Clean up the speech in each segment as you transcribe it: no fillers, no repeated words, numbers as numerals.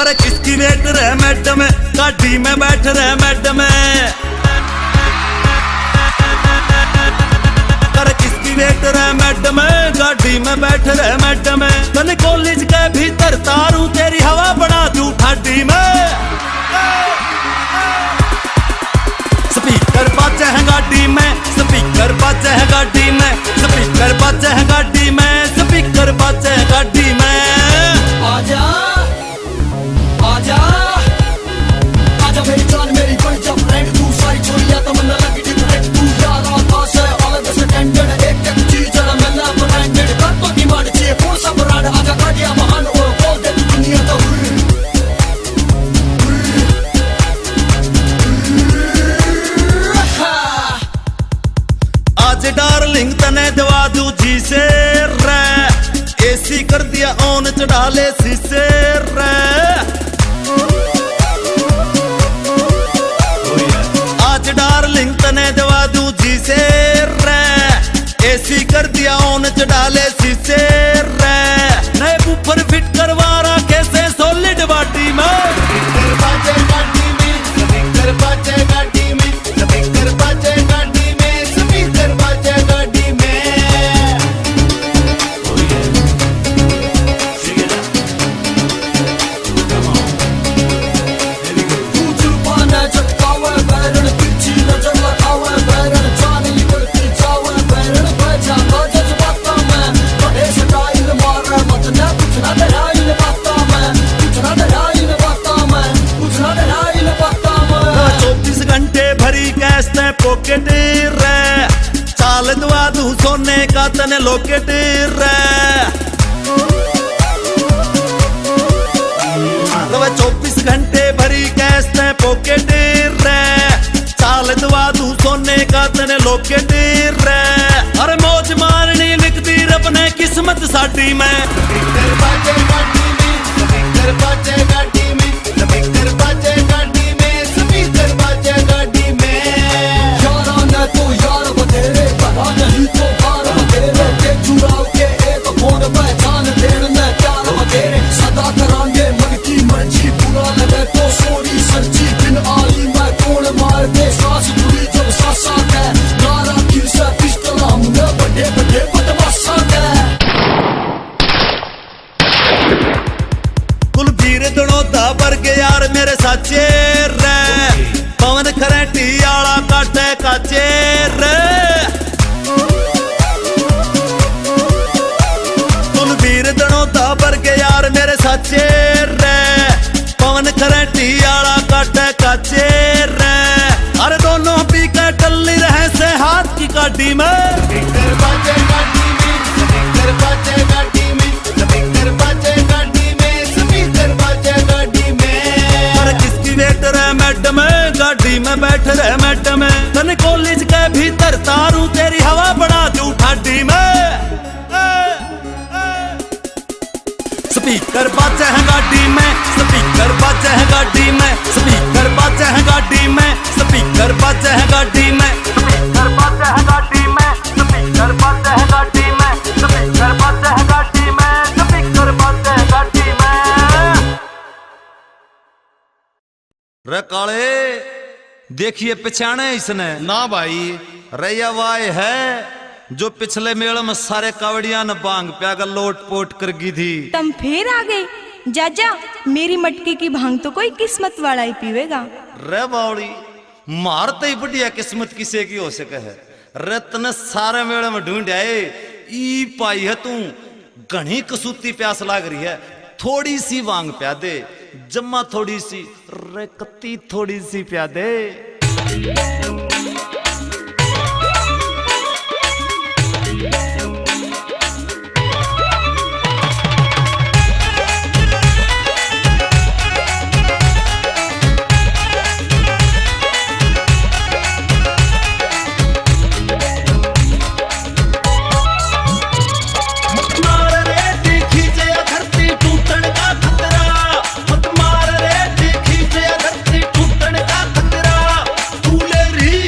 अरे किसकी वेट रहे मैडम, गाड़ी में बैठ रहे मैडम। अरे किसकी वेट रहे मैडम, गाड़ी में बैठ रहे मैडम। तने कॉलेज के भीतर तारू तेरी हवा बना दूं ठाडी में। स्पीकर बाजे हैं गाड़ी में, स्पीकर बाजे हैं गाड़ी में, स्पीकर बाजे हैं गाड़ी में, स्पीकर बाजे हैं गाड़ी में। आजा आजा आजा मेरी जान मेरी बड़ी जा फ्रेंड, तू सारी चोरियां तमन्ना लगी डिफरेंट। तू यार आकाश है ऑल द स्टैंडर्ड, एक एक चीज जरा मिलना ब्रांडेड। कर तो डिमांड चाहिए कौन सा ब्रांड, आजा गाड़ियां महान और बोल दे दुनिया तो। आज डार्लिंग तने दवा दूं जी से रे, एसी कर दिया ऑन चढ़ा ले शीशे रे। आज डार्लिंग तने दवा दूं जी से रे, एसी कर दिया ऑन चढ़ा ले शीशे रे। नए बूफर फिट करवा रखे से सॉलिड बॉडी में। स्पीकर बाजे गाड़ी में, स्पीकर बाजे गाड़ी में, स्पीकर बाजे गाड़ी में, स्पीकर बाजे गाड़ी में। तू जुबाना चटकावे बैरन, पीछे नजर लगावे बैरन। जाने निकलती जावे बैरन, बजा बजा जबाता मैं। बड़े स्टाइल मारे मत ना पूछना डराइल बाता मैं, पूछना डराइल बाता मैं, पूछना डराइल बाता मैं। 24 घंटे भरी कैश ते पॉकेट रे, चाल दवा दूं सोने का तने लॉकेट रे। 24 घंटे भरी कैश ते पॉकेट रे, चाल दवा दूं सोने का तने लॉकेट रे। अरे मौज मारनी लिखती रब ने किस्मत साडी में। स्पीकर बाजे गाड़ी में, स्पीकर बाजे गाड़ी में, स्पीकर बाजे गाड़ी में, स्पीकर बाजे गाड़ी में। यारा ने तो यार बतेरे, कहा नहीं तो बार बतेरे। के चुराव के एक फोन पहचान देन में प्यार बतेरे। सदा करांगे मन की मर्जी, बुरा लगे तो सोरी सच्ची। बिन आई मैं कौन मार दे, सांस जुड़ी जब सासा है। नारा खिल से पिस्टल हमने बड़े बड़े बदमाशा है। कुलबीर दड़ोदा वर्ग यार मेरे साचे रे, पवन खरेटी आला काटे काचे रे। कुलबीर दड़ोदा वर्ग यार मेरे साचे रे, पवन खरेटी आला काटे काचे रे। अरे दोनों पी के टल्ली रहे से हाथ की काटी में। स्पीकर बाजे गाड़ी में, स्पीकर बाजे गाड़ी में, स्पीकर बाजे गाड़ी में, स्पीकर बाजे गाड़ी में। अरे किसकी वेट रहे मैडम, गाड़ी में बैठ रहे मैडम। तने कॉलेज के भीतर तारू तेरी हवा बना दूं ठाडी में। स्पीकर बाजे हैं गाड़ी में, स्पीकर बाजे हैं गाड़ी में, स्पीकर बाजे हैं गाड़ी में, स्पीकर बाजे हैं गाड़ी में, स्पीकर बाजे हैं गाड़ी में, स्पीकर बाजे हैं गाड़ी में, स्पीकर बाजे हैं गाड़ी में, स्पीकर बाजे हैं गाड़ी में। रे काले देखिए पहचाने इसने ना भाई, रैया वाय है जो पिछले मेल में सारे कावड़िया न बांग प्यागा लोट पोट कर गई थी। तुम फिर आ गए। जाजा मेरी मटके की भांग तो कोई किस्मत वाला ही पीवेगा। रे बावड़ी मारते ही बढ़िया किस्मत किसे की हो सके है। रे तने सारे मेले में ढूंढ आए, ई पाई है तू घनी कसूती प्यास लाग रही है। थोड़ी सी वांग प्या दे, जम्मा थोड़ी सी, रे कत्ती थोड़ी सी प्या दे। तू ले रही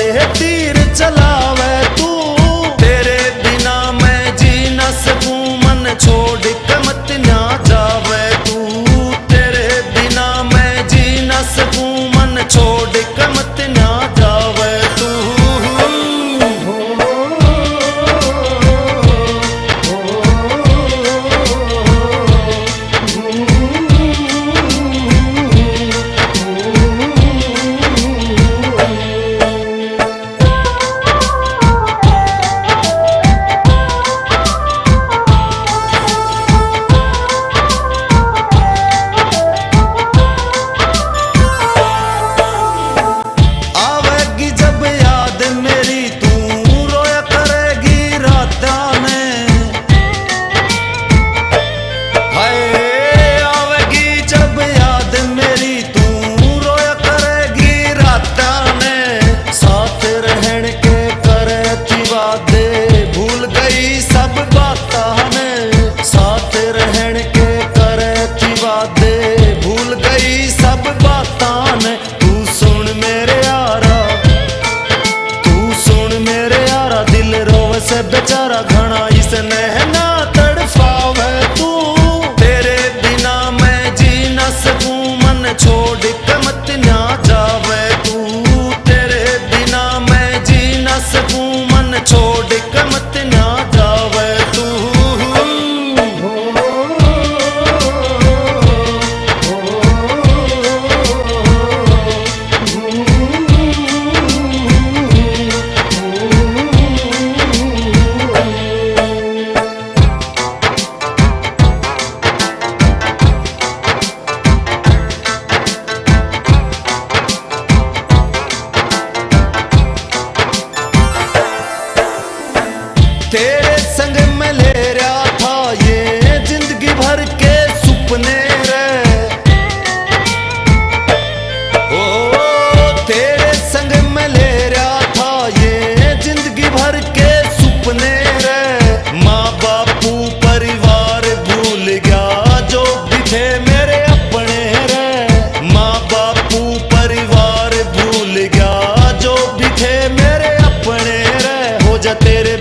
तीर चलावे तू। तेरे बिना मैं जी न सकूं, मन छोड़ के मत ना जावे तू। तेरे बिना मैं जी न सकूं, मन छोड़ के मत ना जावे तू। आवेगी जब याद मेरी तू रोया करेगी रातां ने। हाय आवेगी जब याद मेरी तू रोया करेगी रातां ने। साथ रहन के करे थी वादे, भूल गई सब बातां ने। साथ रहन के करे थी वादे, भूल गई सब बातां ने। तू सुन मेरे यारा, तू सुन मेरे यारा, दिल रोवे से बेचारा घना इसने ना तड़फावे तू। तेरे बिना मैं जी न सकूं, मन छोड़ के मत ना जावे तू। तेरे बिना मैं जी न सकूं, मन छोड़ के मत ना जावे तू। तेरे संग में ले रहा था ये जिंदगी भर के सुपने रे। ओ तेरे संग में ले रहा था ये जिंदगी भर के सुपने रे। माँ बापू परिवार भूल गया जो भी थे मेरे अपने रे। माँ बापू परिवार भूल गया जो भी थे मेरे अपने रे। हो जा तेरे